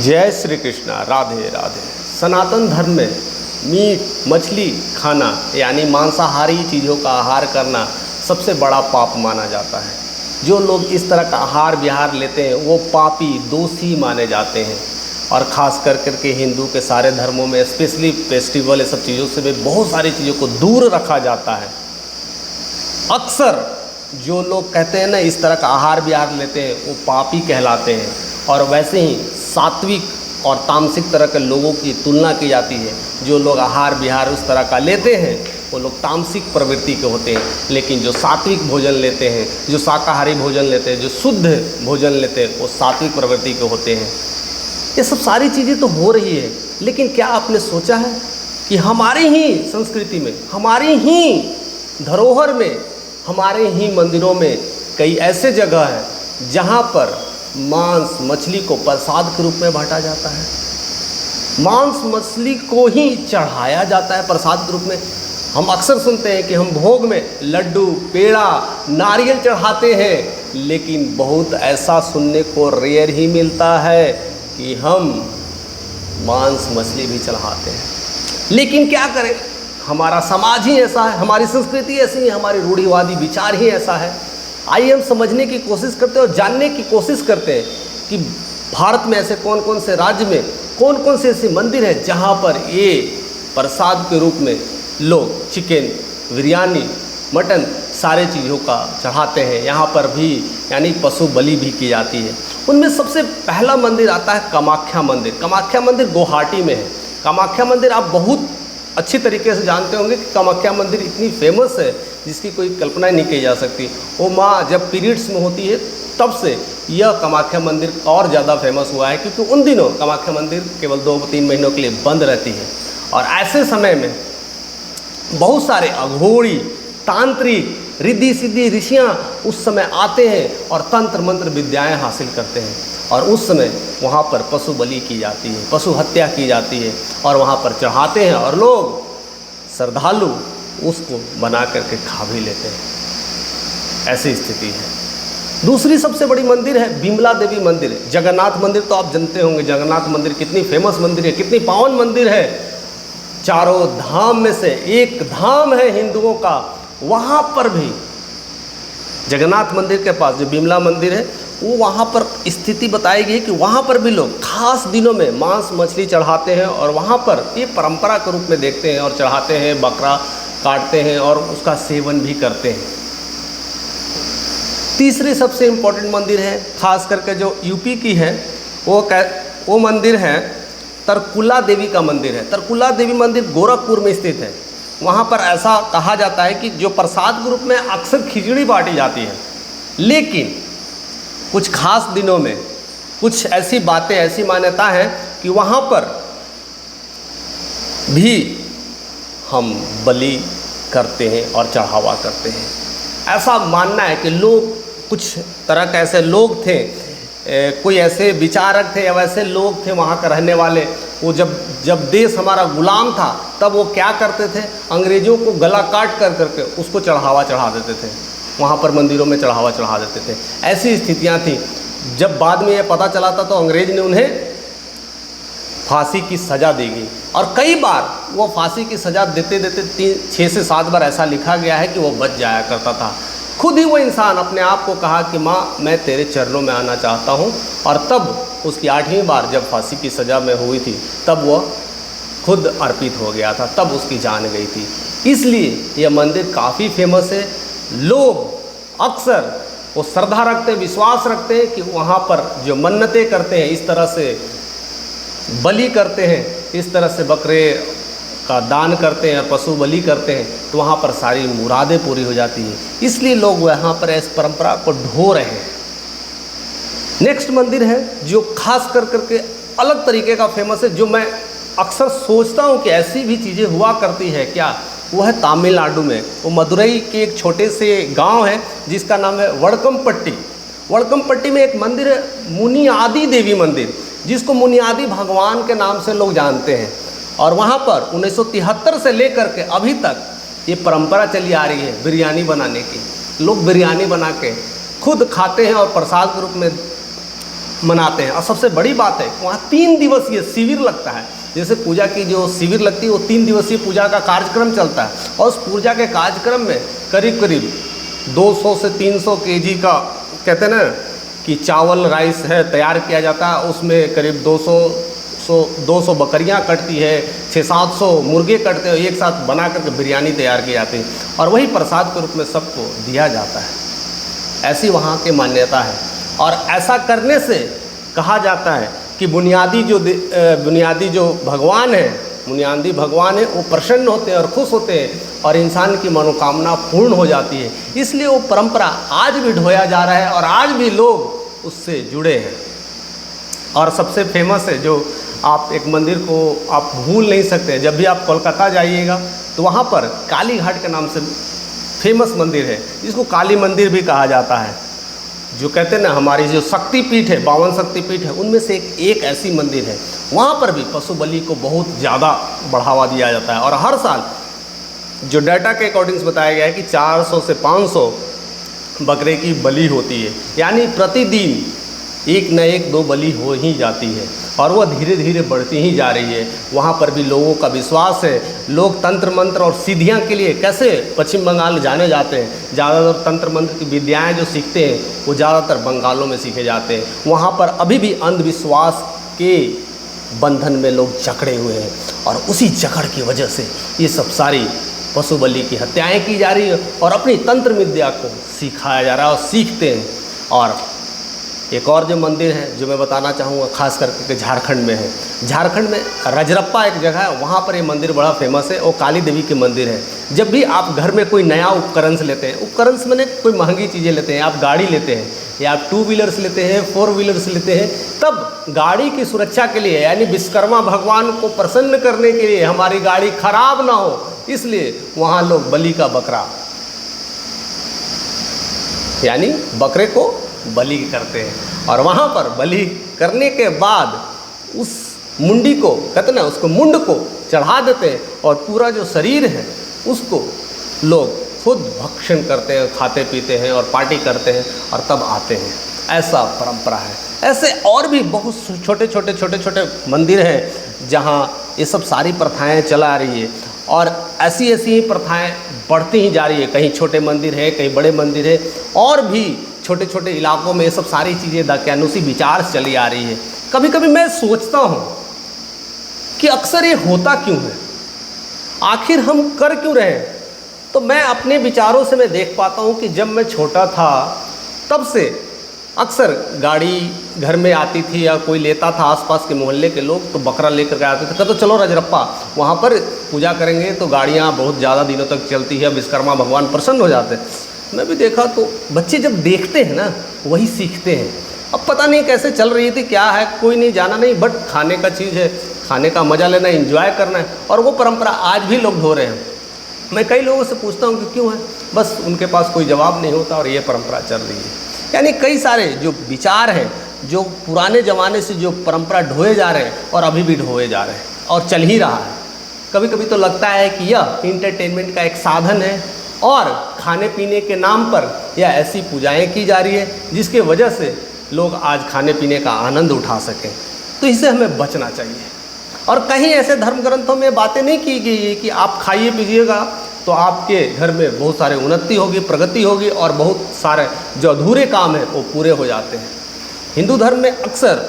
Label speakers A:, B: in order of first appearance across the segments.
A: जय श्री कृष्णा। राधे राधे। सनातन धर्म में मीट मछली खाना यानी मांसाहारी चीज़ों का आहार करना सबसे बड़ा पाप माना जाता है। जो लोग इस तरह का आहार विहार लेते हैं वो पापी दोषी माने जाते हैं। और ख़ास करके हिंदू के सारे धर्मों में स्पेशली फेस्टिवल ये सब चीज़ों से भी बहुत सारी चीज़ों को दूर रखा जाता है। अक्सर जो लोग कहते हैं ना इस तरह का आहार विहार लेते हैं वो पापी कहलाते हैं। और वैसे ही सात्विक और तामसिक तरह के लोगों की तुलना की जाती है। जो लोग आहार विहार उस तरह का लेते हैं वो लोग तामसिक प्रवृत्ति के होते हैं, लेकिन जो सात्विक भोजन लेते हैं, जो शाकाहारी भोजन लेते हैं, जो शुद्ध भोजन लेते हैं वो सात्विक प्रवृत्ति के होते हैं। ये सब सारी चीज़ें तो हो रही है, लेकिन क्या आपने सोचा है कि हमारी ही संस्कृति में, हमारी ही धरोहर में, हमारे ही मंदिरों में कई ऐसे जगह हैं जहाँ पर मांस मछली को प्रसाद के रूप में बांटा जाता है। मांस मछली को ही चढ़ाया जाता है प्रसाद के रूप में। हम अक्सर सुनते हैं कि हम भोग में लड्डू पेड़ा नारियल चढ़ाते हैं, लेकिन बहुत ऐसा सुनने को रेयर ही मिलता है कि हम मांस मछली भी चढ़ाते हैं। लेकिन क्या करें, हमारा समाज ही ऐसा है, हमारी संस्कृति ऐसी है, हमारी रूढ़िवादी विचार ही ऐसा है। आइए हम समझने की कोशिश करते हैं और जानने की कोशिश करते हैं कि भारत में ऐसे कौन कौन से राज्य में कौन कौन से ऐसे मंदिर हैं जहाँ पर ये प्रसाद के रूप में लोग चिकन बिरयानी मटन सारे चीज़ों का चढ़ाते हैं। यहाँ पर भी यानी पशु बलि भी की जाती है। उनमें सबसे पहला मंदिर आता है कामाख्या मंदिर। कामाख्या मंदिर गुवाहाटी में है। कामाख्या मंदिर आप बहुत अच्छी तरीके से जानते होंगे कि कामाख्या मंदिर इतनी फेमस है जिसकी कोई कल्पना ही नहीं की जा सकती। वो माँ जब पीरियड्स में होती है तब से यह कामाख्या मंदिर और ज़्यादा फेमस हुआ है, क्योंकि उन दिनों कामाख्या मंदिर केवल 2-3 महीनों के लिए बंद रहती है। और ऐसे समय में बहुत सारे अघोरी तांत्रिक रिद्धि सिद्धि ऋषियाँ उस समय आते हैं और तंत्र मंत्र विद्याएँ हासिल करते हैं। और उस समय वहाँ पर पशु बलि की जाती है, पशु हत्या की जाती है और वहाँ पर चढ़ाते हैं और लोग श्रद्धालु उसको बना करके खा भी लेते हैं। ऐसी स्थिति है। दूसरी सबसे बड़ी मंदिर है विमला देवी मंदिर। जगन्नाथ मंदिर तो आप जानते होंगे, जगन्नाथ मंदिर कितनी फेमस मंदिर है, कितनी पावन मंदिर है। चारों धाम में से एक धाम है हिंदुओं का। वहाँ पर भी जगन्नाथ मंदिर के पास जो विमला मंदिर है वो वहाँ पर स्थिति बताई गई है कि वहाँ पर भी लोग खास दिनों में मांस मछली चढ़ाते हैं और वहाँ पर ये परंपरा के रूप में देखते हैं और चढ़ाते हैं, बकरा काटते हैं और उसका सेवन भी करते हैं। तीसरी सबसे इम्पोर्टेंट मंदिर है, खास करके जो यूपी की है, वो मंदिर है तरकुला देवी का मंदिर है। तरकुला देवी मंदिर गोरखपुर में स्थित है। वहाँ पर ऐसा कहा जाता है कि जो प्रसाद के रूप में अक्सर खिचड़ी बांटी जाती है, लेकिन कुछ खास दिनों में कुछ ऐसी बातें, ऐसी मान्यता है कि वहाँ पर भी हम बलि करते हैं और चढ़ावा करते हैं। ऐसा मानना है कि लोग कुछ तरह के ऐसे लोग थे, कोई ऐसे विचारक थे या वैसे लोग थे वहाँ का रहने वाले। वो जब देश हमारा गुलाम था तब वो क्या करते थे, अंग्रेज़ों को गला काट कर करके उसको चढ़ावा चढ़ा देते थे, वहाँ पर मंदिरों में चढ़ावा चढ़ा देते थे। ऐसी स्थितियाँ थी। जब बाद में ये पता चला था तो अंग्रेज़ ने उन्हें फांसी की सज़ा दी गई और कई बार वो फांसी की सज़ा देते देते 6 से 7 बार ऐसा लिखा गया है कि वो बच जाया करता था। खुद ही वो इंसान अपने आप को कहा कि माँ मैं तेरे चरणों में आना चाहता हूँ, और तब उसकी 8वीं बार जब फांसी की सज़ा में हुई थी तब वह खुद अर्पित हो गया था, तब उसकी जान गई थी। इसलिए यह मंदिर काफ़ी फेमस है। लोग अक्सर वो श्रद्धा रखते हैं, विश्वास रखते हैं कि वहाँ पर जो मन्नतें करते हैं, इस तरह से बलि करते हैं, इस तरह से बकरे का दान करते हैं, पशु बलि करते हैं, तो वहाँ पर सारी मुरादें पूरी हो जाती हैं। इसलिए लोग वहाँ पर इस परंपरा को ढो रहे हैं। नेक्स्ट मंदिर है जो खास करके अलग तरीके का फेमस है, जो मैं अक्सर सोचता हूँ कि ऐसी भी चीज़ें हुआ करती है क्या। वो है तमिलनाडु में। वो मदुरई के एक छोटे से गांव है जिसका नाम है वड़कमपट्टी। वड़कमपट्टी में एक मंदिर है मुनियादी देवी मंदिर, जिसको मुनियादी भगवान के नाम से लोग जानते हैं। और वहाँ पर 1973 से लेकर के अभी तक ये परंपरा चली आ रही है बिरयानी बनाने की। लोग बिरयानी बना के खुद खाते हैं और प्रसाद के रूप में मनाते हैं। और सबसे बड़ी बात है वहाँ 3 दिवसीय शिविर लगता है। जैसे पूजा की जो शिविर लगती है वो 3 दिवसीय पूजा का कार्यक्रम चलता है, और उस पूजा के कार्यक्रम में करीब करीब 200 से 300 केजी का कहते हैं ना कि चावल राइस है तैयार किया जाता है। उसमें करीब 200 बकरियां कटती है, 600-700 मुर्गे कटते हैं, एक साथ बना करके बिरयानी तैयार की जाती है और वही प्रसाद के रूप में सबको दिया जाता है। ऐसी वहाँ की मान्यता है। और ऐसा करने से कहा जाता है कि बुनियादी जो भगवान है वो प्रसन्न होते हैं और खुश होते हैं और इंसान की मनोकामना पूर्ण हो जाती है। इसलिए वो परंपरा आज भी ढोया जा रहा है और आज भी लोग उससे जुड़े हैं। और सबसे फेमस है जो आप एक मंदिर को आप भूल नहीं सकते, जब भी आप कोलकाता जाइएगा तो वहाँ पर काली घाट के नाम से फेमस मंदिर है, जिसको काली मंदिर भी कहा जाता है। जो कहते हैं ना हमारी जो शक्तिपीठ है, 52 शक्तिपीठ है, उनमें से एक ऐसी मंदिर है। वहाँ पर भी पशु बलि को बहुत ज़्यादा बढ़ावा दिया जाता है और हर साल जो डाटा के अकॉर्डिंग्स बताया गया है कि 400 से 500 बकरे की बलि होती है, यानी प्रतिदिन 1 न 1 2 बलि हो ही जाती है और वह धीरे धीरे बढ़ती ही जा रही है। वहाँ पर भी लोगों का विश्वास है। लोग तंत्र मंत्र और सिद्धियाँ के लिए कैसे पश्चिम बंगाल जाने जाते हैं, ज़्यादातर तंत्र मंत्र की विद्याएँ जो सीखते हैं वो ज़्यादातर बंगालों में सीखे जाते हैं। वहाँ पर अभी भी अंधविश्वास के बंधन में लोग जकड़े हुए हैं और उसी जकड़ की वजह से ये सब सारी पशु बलि की हत्याएँ की जा रही है और अपनी तंत्र विद्या को सिखाया जा रहा है और सीखते हैं। और एक और जो मंदिर है जो मैं बताना चाहूँगा खास करके झारखंड में है। झारखंड में रजरप्पा एक जगह है, वहाँ पर ये मंदिर बड़ा फेमस है। वो काली देवी के मंदिर है। जब भी आप घर में कोई नया उपकरण लेते हैं, उपकरण से मैंने कोई महंगी चीज़ें लेते हैं, आप गाड़ी लेते हैं या आप 2 व्हीलर्स लेते हैं, 4 व्हीलर्स लेते हैं, तब गाड़ी की सुरक्षा के लिए यानी विश्वकर्मा भगवान को प्रसन्न करने के लिए हमारी गाड़ी खराब ना हो, इसलिए वहाँ लोग बलि का बकरा यानी बकरे को बलि करते हैं। और वहाँ पर बलि करने के बाद उस मुंडी को कहते ना उसको मुंड को चढ़ा देते हैं और पूरा जो शरीर है उसको लोग खुद भक्षण करते हैं, खाते पीते हैं और पार्टी करते हैं और तब आते हैं। ऐसा परंपरा है। ऐसे और भी बहुत छोटे छोटे मंदिर हैं जहाँ ये सब सारी प्रथाएं चला आ रही है और ऐसी ही प्रथाएं बढ़ती ही जा रही है। कहीं छोटे मंदिर है, कहीं बड़े मंदिर है और भी छोटे छोटे इलाकों में ये सब सारी चीज़ें दकियानुसी विचार से चली आ रही है। कभी कभी मैं सोचता हूँ कि अक्सर ये होता क्यों है, आखिर हम कर क्यों रहे हैं। तो मैं अपने विचारों से मैं देख पाता हूँ कि जब मैं छोटा था तब से अक्सर गाड़ी घर में आती थी या कोई लेता था आसपास के मोहल्ले के लोग तो बकरा लेकर के आते थे, कहते चलो रजरप्पा वहाँ पर पूजा करेंगे तो गाड़ियाँ बहुत ज़्यादा दिनों तक चलती है, विश्वकर्मा भगवान प्रसन्न हो जाते हैं। मैं भी देखा तो बच्चे जब देखते हैं ना वही सीखते हैं। अब पता नहीं कैसे चल रही थी, क्या है कोई नहीं जाना नहीं, बट खाने का चीज़ है, खाने का मज़ा लेना है, एंजॉय करना है और वो परंपरा आज भी लोग ढो रहे हैं। मैं कई लोगों से पूछता हूँ कि क्यों है, बस उनके पास कोई जवाब नहीं होता और ये परंपरा चल रही है। यानी कई सारे जो विचार हैं जो पुराने ज़माने से जो परंपरा ढोए जा रहे हैं और अभी भी ढोए जा रहे हैं और चल ही रहा है। कभी कभी तो लगता है कि यह इंटरटेनमेंट का एक साधन है और खाने पीने के नाम पर यह ऐसी पूजाएं की जा रही है जिसके वजह से लोग आज खाने पीने का आनंद उठा सकें। तो इससे हमें बचना चाहिए। और कहीं ऐसे धर्म ग्रंथों में बातें नहीं की गई है कि आप खाइए पीजिएगा तो आपके घर में बहुत सारे उन्नति होगी, प्रगति होगी और बहुत सारे जो अधूरे काम हैं वो पूरे हो जाते हैं। हिंदू धर्म में अक्सर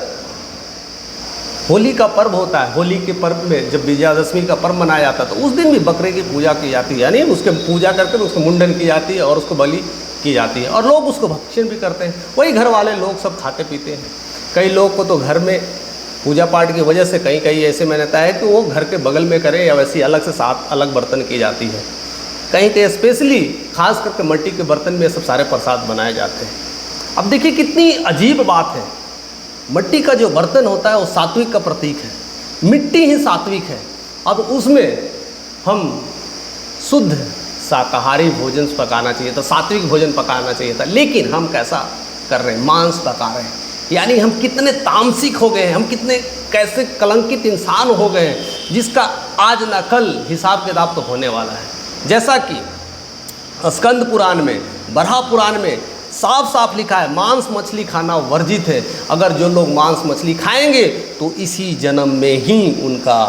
A: होली का पर्व होता है। होली के पर्व में जब विजयादशमी का पर्व मनाया जाता है तो उस दिन भी बकरे की पूजा की जाती है, यानी उसके पूजा करके उसको मुंडन की जाती है और उसको बलि की जाती है और लोग उसको भक्षण भी करते हैं। वही घर वाले लोग सब खाते पीते हैं। कई लोग को तो घर में पूजा पाठ की वजह से कहीं ऐसे मान्यता है कि वो घर के बगल में करें या वैसी अलग से 7 अलग बर्तन की जाती है। कहीं स्पेशली खास करके मिट्टी के बर्तन में सब सारे प्रसाद बनाए जाते हैं। अब देखिए कितनी अजीब बात है, मिट्टी का जो बर्तन होता है वो सात्विक का प्रतीक है, मिट्टी ही सात्विक है। अब उसमें हम शुद्ध शाकाहारी भोजन पकाना चाहिए था, सात्विक भोजन पकाना चाहिए था, लेकिन हम कैसा कर रहे हैं, मांस पका रहे हैं। यानी हम कितने तामसिक हो गए हैं, हम कितने कैसे कलंकित इंसान हो गए हैं जिसका आज ना कल हिसाब किताब तो होने वाला है। जैसा कि स्कंद पुराण में, बरहा पुराण में साफ साफ लिखा है, मांस मछली खाना वर्जित है। अगर जो लोग मांस मछली खाएंगे तो इसी जन्म में ही उनका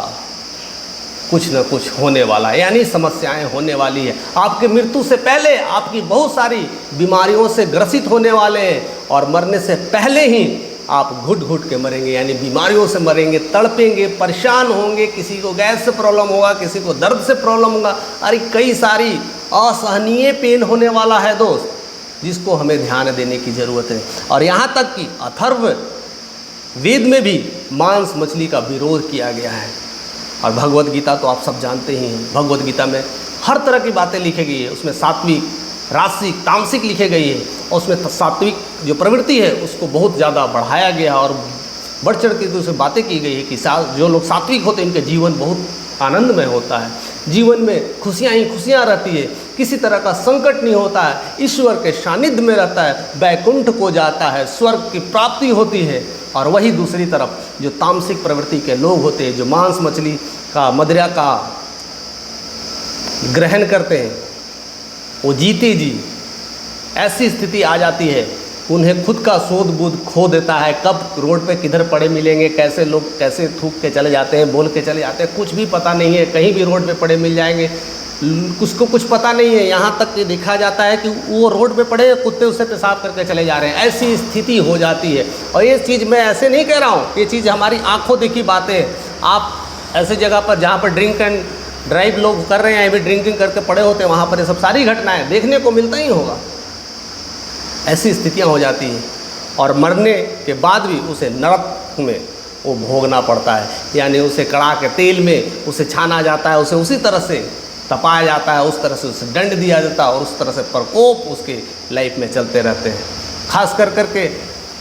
A: कुछ न कुछ होने वाला है, यानी समस्याएं होने वाली है। आपके मृत्यु से पहले आपकी बहुत सारी बीमारियों से ग्रसित होने वाले हैं, और मरने से पहले ही आप घुट घुट के मरेंगे, यानी बीमारियों से मरेंगे, तड़पेंगे, परेशान होंगे। किसी को गैस से प्रॉब्लम होगा, किसी को दर्द से प्रॉब्लम होगा, अरे कई सारी असहनीय पेन होने वाला है दोस्त, जिसको हमें ध्यान देने की ज़रूरत है। और यहाँ तक कि अथर्व वेद में भी मांस मछली का विरोध किया गया है। और भगवत गीता तो आप सब जानते ही हैं, भगवत गीता में हर तरह की बातें लिखी गई है। उसमें सात्विक, रासिक, तामसिक लिखे गई है, और उसमें सात्विक जो प्रवृत्ति है उसको बहुत ज़्यादा बढ़ाया गया और बढ़ चढ़ के उसमें बातें की गई है कि जो लोग सात्विक होते हैं उनके जीवन बहुत आनंदमय होता है, जीवन में खुशियाँ ही खुशियाँ रहती है, किसी तरह का संकट नहीं होता है, ईश्वर के सानिध्य में रहता है, बैकुंठ को जाता है, स्वर्ग की प्राप्ति होती है। और वही दूसरी तरफ जो तामसिक प्रवृत्ति के लोग होते हैं, जो मांस मछली का, मदिरा का ग्रहण करते हैं, वो जीते जी ऐसी स्थिति आ जाती है, उन्हें खुद का सूझ बूझ खो देता है। कब रोड पे किधर पड़े मिलेंगे, कैसे लोग कैसे थूक के चले जाते हैं, बोल के चले जाते हैं, कुछ भी पता नहीं है। कहीं भी रोड पे पड़े मिल जाएंगे, उसको कुछ पता नहीं है। यहाँ तक कि देखा जाता है कि वो रोड पे पड़े कुत्ते उससे पेशाब करके चले जा रहे हैं, ऐसी स्थिति हो जाती है। और ये चीज़ मैं ऐसे नहीं कह रहा हूँ, ये चीज़ हमारी आंखों देखी बातें हैं। आप ऐसे जगह पर जहाँ पर ड्रिंक एंड ड्राइव लोग कर रहे हैं, अभी ड्रिंकिंग करके पड़े होते हैं, वहाँ पर ये सब सारी घटनाएं देखने को मिलता ही होगा। ऐसी स्थितियाँ हो जाती हैं, और मरने के बाद भी उसे नरक में वो भोगना पड़ता है, यानी उसे कड़ा के तेल में उसे छाना जाता है, उसे उसी तरह से तपाया जाता है, उस तरह से उसे दंड दिया जाता है, और उस तरह से प्रकोप उसके लाइफ में चलते रहते हैं। खास करके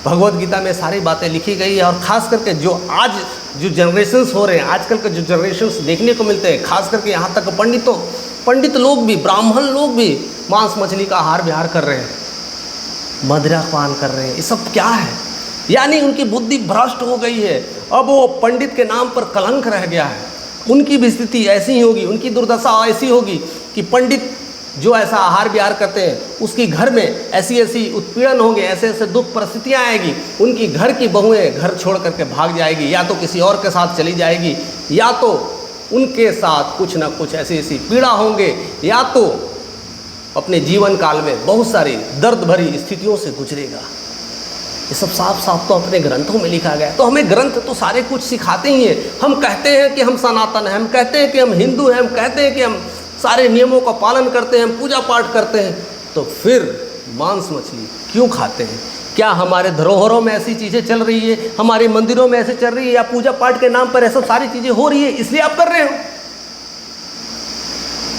A: भगवत गीता में सारी बातें लिखी गई है। और ख़ास करके जो आज जो जनरेशन्स हो रहे हैं, आजकल के जो जनरेशन्स देखने को मिलते हैं, खास करके यहाँ तक पंडित लोग भी, ब्राह्मण लोग भी मांस मछली का आहार विहार कर रहे हैं, मदिरा पान कर रहे हैं। ये सब क्या है? यानी उनकी बुद्धि भ्रष्ट हो गई है। अब वो पंडित के नाम पर कलंक रह गया है। उनकी भी स्थिति ऐसी ही होगी, उनकी दुर्दशा ऐसी होगी कि पंडित जो ऐसा आहार विहार करते हैं, उसकी घर में ऐसी ऐसी उत्पीड़न होंगे, ऐसे ऐसे दुख परिस्थितियाँ आएगी, उनकी घर की बहुएं घर छोड़ करके भाग जाएगी, या तो किसी और के साथ चली जाएगी, या तो उनके साथ कुछ ना कुछ ऐसी ऐसी पीड़ा होंगे, या तो अपने जीवन काल में बहुत सारी दर्द भरी स्थितियों से गुजरेगा। ये सब साफ साफ तो अपने ग्रंथों में लिखा गया है। तो हमें ग्रंथ तो सारे कुछ सिखाते ही हैं। हम कहते हैं कि हम सनातन हैं, हम कहते हैं कि हम हिंदू हैं, हम कहते हैं कि हम सारे नियमों का पालन करते हैं, हम पूजा पाठ करते हैं, तो फिर मांस मछली क्यों खाते हैं? क्या हमारे धरोहरों में ऐसी चीज़ें चल रही है, हमारे मंदिरों में ऐसे चल रही है, या पूजा पाठ के नाम पर ऐसा सारी चीज़ें हो रही है इसलिए आप कर रहे हो?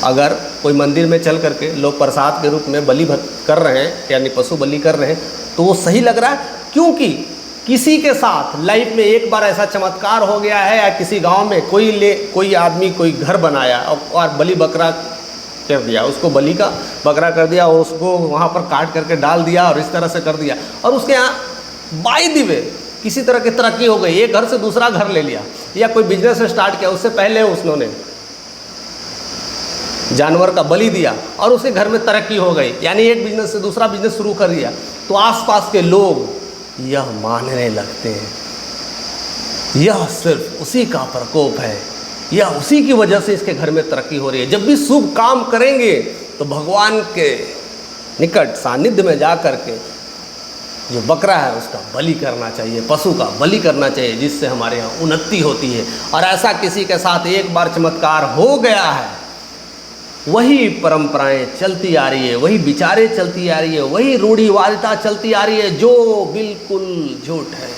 A: अगर कोई मंदिर में चल करके लोग प्रसाद के रूप में बलि कर रहे हैं, यानी पशु बलि कर रहे हैं, तो वो सही लग रहा है, क्योंकि किसी के साथ लाइफ में एक बार ऐसा चमत्कार हो गया है, या किसी गांव में कोई आदमी कोई घर बनाया और बलि बकरा कर दिया, उसको बलि का बकरा कर दिया, और उसको वहाँ पर काट करके डाल दिया और इस तरह से कर दिया, और उसके यहाँ बाय द वे किसी तरह की तरक्की हो गई, एक घर से दूसरा घर ले लिया, या कोई बिजनेस स्टार्ट किया, उससे पहले उसने जानवर का बलि दिया और उसके घर में तरक्की हो गई, यानी एक बिजनेस से दूसरा बिजनेस शुरू कर दिया, तो आसपास के लोग यह मानने लगते हैं यह सिर्फ उसी का प्रकोप है, यह उसी की वजह से इसके घर में तरक्की हो रही है। जब भी शुभ काम करेंगे तो भगवान के निकट सानिध्य में जा कर के जो बकरा है उसका बलि करना चाहिए, पशु का बलि करना चाहिए, जिससे हमारे यहाँ उन्नति होती है। और ऐसा किसी के साथ एक बार चमत्कार हो गया है, वही परंपराएं चलती आ रही है, वही विचारें चलती आ रही है, वही रूढ़िवादिता चलती आ रही है, जो बिल्कुल झूठ है,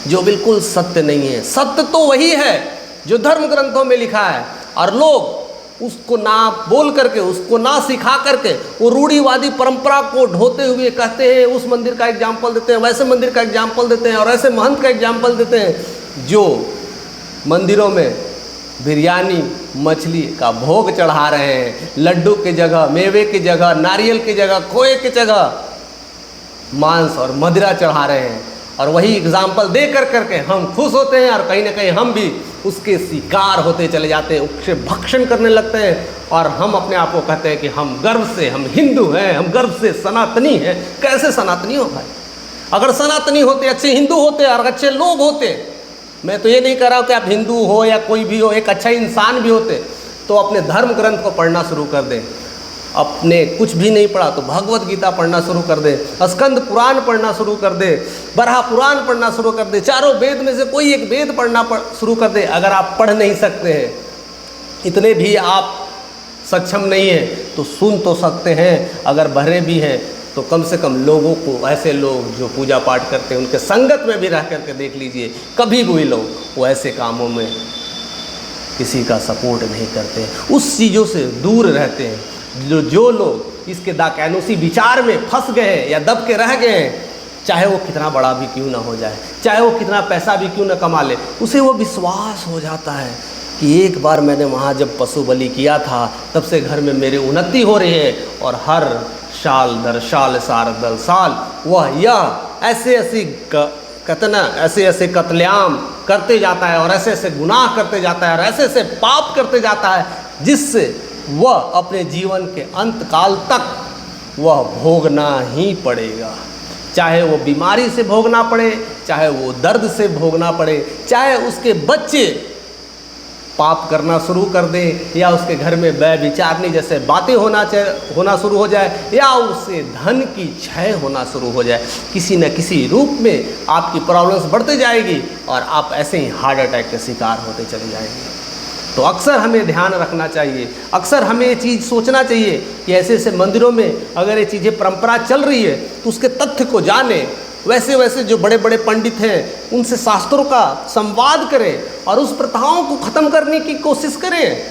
A: जो बिल्कुल सत्य नहीं है। सत्य तो वही है जो धर्म ग्रंथों में लिखा है, और लोग उसको ना बोल करके, उसको ना सिखा करके, वो रूढ़िवादी परंपरा को ढोते हुए कहते हैं, उस मंदिर का एग्जाम्पल देते हैं, वैसे मंदिर का एग्जाम्पल देते हैं, और ऐसे महंत का एग्जाम्पल देते हैं जो मंदिरों में बिरयानी मछली का भोग चढ़ा रहे हैं, लड्डू की जगह, मेवे की जगह, नारियल की जगह, खोए की जगह मांस और मदिरा चढ़ा रहे हैं, और वही एग्जाम्पल दे करके हम खुश होते हैं और कहीं ना कहीं हम भी उसके शिकार होते चले जाते हैं, उससे भक्षण करने लगते हैं और हम अपने आप को कहते हैं कि हम गर्व से हम हिंदू हैं, हम गर्व से सनातनी हैं। कैसे सनातनी हो भाई? अगर सनातनी होते, अच्छे हिंदू होते और अच्छे लोग होते, मैं तो ये नहीं कह रहा हूँ कि आप हिंदू हो या कोई भी हो, एक अच्छा इंसान भी होते, तो अपने धर्म ग्रंथ को पढ़ना शुरू कर दें। अपने कुछ भी नहीं पढ़ा तो भगवत गीता पढ़ना शुरू कर दे, स्कंद पुराण पढ़ना शुरू कर दे, बरहा पुराण पढ़ना शुरू कर दे, चारों वेद में से कोई एक वेद पढ़ना शुरू कर दे। अगर आप पढ़ नहीं सकते हैं, इतने भी आप सक्षम नहीं हैं, तो सुन तो सकते हैं। अगर बहरे भी हैं तो कम से कम लोगों को, ऐसे लोग जो पूजा पाठ करते हैं उनके संगत में भी रह करके देख लीजिए, कभी कोई लोग वो ऐसे कामों में किसी का सपोर्ट नहीं करते, उस चीज़ों से दूर रहते हैं। जो लोग इसके दाकैनूसी विचार में फंस गए हैं या दब के रह गए हैं, चाहे वो कितना बड़ा भी क्यों ना हो जाए, चाहे वो कितना पैसा भी क्यों ना कमा ले, उसे वो विश्वास हो जाता है कि एक बार मैंने वहाँ जब पशु बलि किया था तब से घर में मेरी उन्नति हो रही है, और हर साल दर साल, साल दर साल वह यह ऐसे ऐसे कत्लेआम करते जाता है और ऐसे ऐसे गुनाह करते जाता है और ऐसे ऐसे पाप करते जाता है, जिससे वह अपने जीवन के अंत काल तक वह भोगना ही पड़ेगा। चाहे वो बीमारी से भोगना पड़े, चाहे वो दर्द से भोगना पड़े, चाहे उसके बच्चे पाप करना शुरू कर दें, या उसके घर में व्यभिचारणी जैसे बातें होना शुरू हो जाए, या उससे धन की क्षय होना शुरू हो जाए, किसी न किसी रूप में आपकी प्रॉब्लम्स बढ़ते जाएगी और आप ऐसे ही हार्ट अटैक के शिकार होते चले जाएंगे। तो अक्सर हमें ध्यान रखना चाहिए, अक्सर हमें ये चीज़ सोचना चाहिए कि ऐसे ऐसे मंदिरों में अगर ये चीज़ें परंपरा चल रही है तो उसके तथ्य को जाने। वैसे वैसे जो बड़े बड़े पंडित हैं उनसे शास्त्रों का संवाद करें और उस प्रथाओं को ख़त्म करने की कोशिश करें।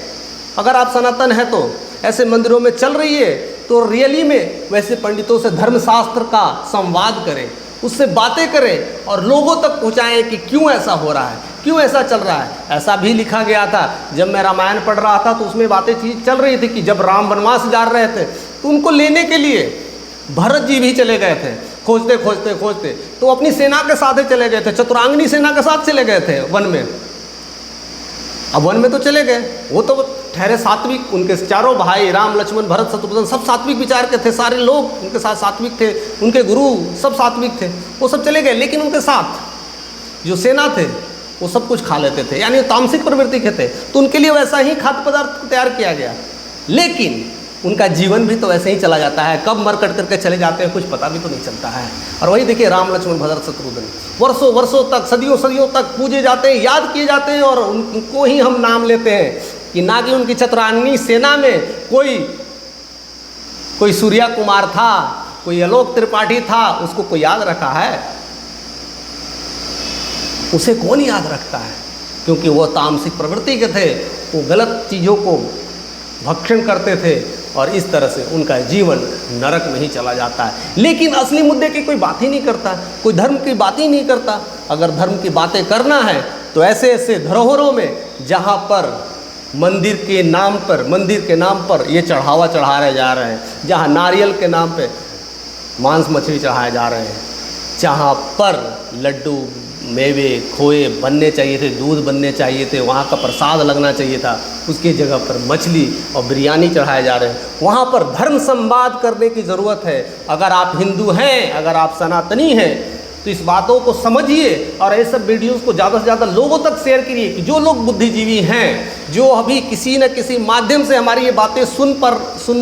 A: अगर आप सनातन हैं तो ऐसे मंदिरों में चल रही है तो रियली में वैसे पंडितों से धर्मशास्त्र का संवाद करें, उससे बातें करें और लोगों तक पहुँचाएँ कि क्यों ऐसा हो रहा है, क्यों ऐसा चल रहा है। ऐसा भी लिखा गया था, जब मैं रामायण पढ़ रहा था तो उसमें बातें चल रही थी कि जब राम वनवास जा रहे थे तो उनको लेने के लिए भरत जी भी चले गए थे, खोजते खोजते खोजते, तो अपनी सेना के साथ ही चले गए थे, चतुरांगनी सेना के साथ चले गए थे वन में। अब वन में तो चले गए, वो तो ठहरे सात्विक, उनके चारों भाई राम लक्ष्मण भरत शत्रुघ्न सब सात्विक विचार के थे, सारे लोग उनके साथ सात्विक थे, उनके गुरु सब सात्विक थे, वो सब चले गए। लेकिन उनके साथ जो सेना थे वो सब कुछ खा लेते थे, यानी तामसिक प्रवृत्ति के थे, तो उनके लिए वैसा ही खाद्य पदार्थ तैयार किया गया। लेकिन उनका जीवन भी तो वैसे ही चला जाता है, कब मर कट करके चले जाते हैं कुछ पता भी तो नहीं चलता है। और वही देखिए राम लक्ष्मण भरत शत्रुघ्न वर्षों वर्षों तक, सदियों सदियों तक पूजे जाते हैं, याद किए जाते हैं, और उनको ही हम नाम लेते हैं कि ना कि उनकी चतुरांगनी सेना में कोई सूर्या कुमार था, कोई आलोक त्रिपाठी था, उसको कोई याद रखा है? उसे कौन याद रखता है? क्योंकि वो तामसिक प्रवृत्ति के थे, वो गलत चीज़ों को भक्षण करते थे और इस तरह से उनका जीवन नरक में ही चला जाता है। लेकिन असली मुद्दे की कोई बात ही नहीं करता, कोई धर्म की बात ही नहीं करता। अगर धर्म की बातें करना है तो ऐसे ऐसे धरोहरों में जहाँ पर मंदिर के नाम पर ये चढ़ावा चढ़ाए जा रहे हैं, जहाँ नारियल के नाम पे मांस मछली चढ़ाए जा रहे हैं, जहाँ पर लड्डू मेवे खोए बनने चाहिए थे, दूध बनने चाहिए थे, वहाँ का प्रसाद लगना चाहिए था, उसकी जगह पर मछली और बिरयानी चढ़ाए जा रहे हैं। वहाँ पर धर्म संवाद करने की ज़रूरत है। अगर आप हिंदू हैं, अगर आप सनातनी हैं, तो इस बातों को समझिए और ये सब वीडियोज़ को ज़्यादा से ज़्यादा लोगों तक शेयर करिए कि जो लोग बुद्धिजीवी हैं, जो अभी किसी न किसी माध्यम से हमारी ये बातें सुन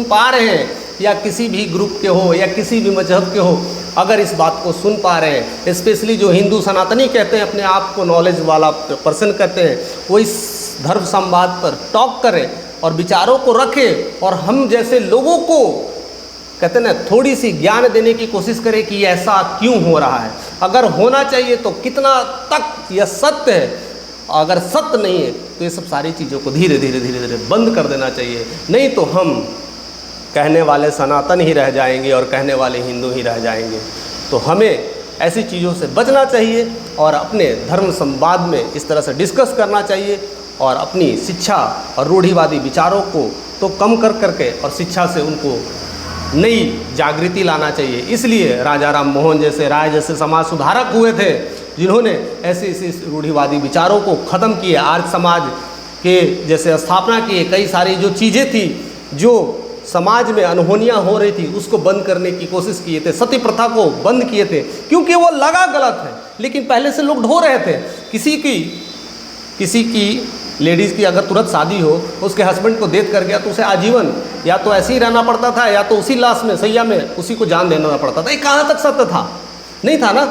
A: पा रहे हैं, या किसी भी ग्रुप के हो या किसी भी मजहब के हो, अगर इस बात को सुन पा रहे हैं, स्पेशली जो हिंदू सनातनी कहते हैं, अपने आप को नॉलेज वाला पर्सन कहते हैं, वो इस धर्म संवाद पर टॉक करें और विचारों को रखें, और हम जैसे लोगों को कहते हैं ना, थोड़ी सी ज्ञान देने की कोशिश करें कि ऐसा क्यों हो रहा है, अगर होना चाहिए तो कितना तक यह सत्य है, अगर सत्य नहीं है तो ये सब सारी चीज़ों को धीरे धीरे बंद कर देना चाहिए। नहीं तो हम कहने वाले सनातन ही रह जाएंगे और कहने वाले हिंदू ही रह जाएंगे। तो हमें ऐसी चीज़ों से बचना चाहिए और अपने धर्म संवाद में इस तरह से डिस्कस करना चाहिए, और अपनी शिक्षा और रूढ़िवादी विचारों को तो कम करके और शिक्षा से उनको नई जागृति लाना चाहिए। इसलिए राजा राम मोहन जैसे, राय जैसे समाज सुधारक हुए थे, जिन्होंने ऐसे ऐसे रूढ़िवादी विचारों को ख़त्म किए, आर्य समाज के जैसे स्थापना किए। कई सारी जो चीज़ें थी जो समाज में अनहोनियाँ हो रही थी उसको बंद करने की कोशिश किए थे, सती प्रथा को बंद किए थे, क्योंकि वो लगा गलत है लेकिन पहले से लोग ढो रहे थे। किसी की लेडीज़ की अगर तुरंत शादी हो, उसके हस्बैंड को डेथ कर गया तो उसे आजीवन या तो ऐसे ही रहना पड़ता था या तो उसी लाश में, सैया में उसी को जान देना पड़ता था। ये कहाँ तक सत्य था? नहीं था ना।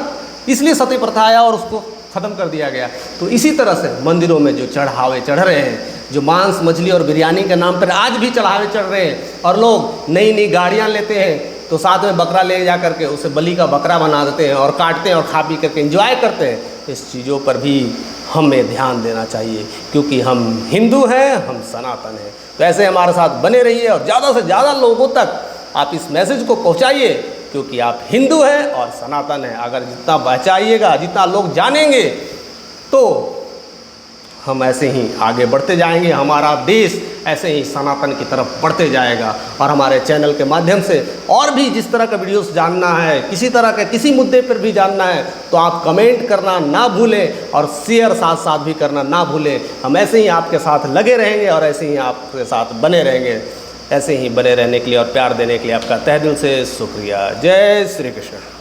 A: इसलिए सती प्रथा आया और उसको ख़त्म कर दिया गया। तो इसी तरह से मंदिरों में जो चढ़ावे चढ़ रहे हैं, जो मांस मछली और बिरयानी के नाम पर आज भी चढ़ावे चढ़ रहे हैं, और लोग नई नई गाड़ियाँ लेते हैं तो साथ में बकरा ले जा करके उसे बलि का बकरा बना देते हैं और काटते हैं और खा पी करके एंजॉय करते हैं। इस चीज़ों पर भी हमें ध्यान देना चाहिए, क्योंकि हम हिंदू हैं, हम सनातन हैं। तो ऐसे हमारे साथ बने रहिए और ज़्यादा से ज़्यादा लोगों तक आप इस मैसेज को पहुंचाइए, क्योंकि आप हिंदू हैं और सनातन हैं। अगर जितना पहुंचाइएगा, जितना लोग जानेंगे, तो हम ऐसे ही आगे बढ़ते जाएंगे, हमारा देश ऐसे ही सनातन की तरफ बढ़ते जाएगा। और हमारे चैनल के माध्यम से और भी जिस तरह का वीडियोस जानना है, किसी तरह के किसी मुद्दे पर भी जानना है, तो आप कमेंट करना ना भूलें और शेयर साथ साथ भी करना ना भूलें। हम ऐसे ही आपके साथ लगे रहेंगे और ऐसे ही आपके साथ बने रहेंगे। ऐसे ही बने रहने के लिए और प्यार देने के लिए आपका तहे दिल से शुक्रिया। जय श्री कृष्ण।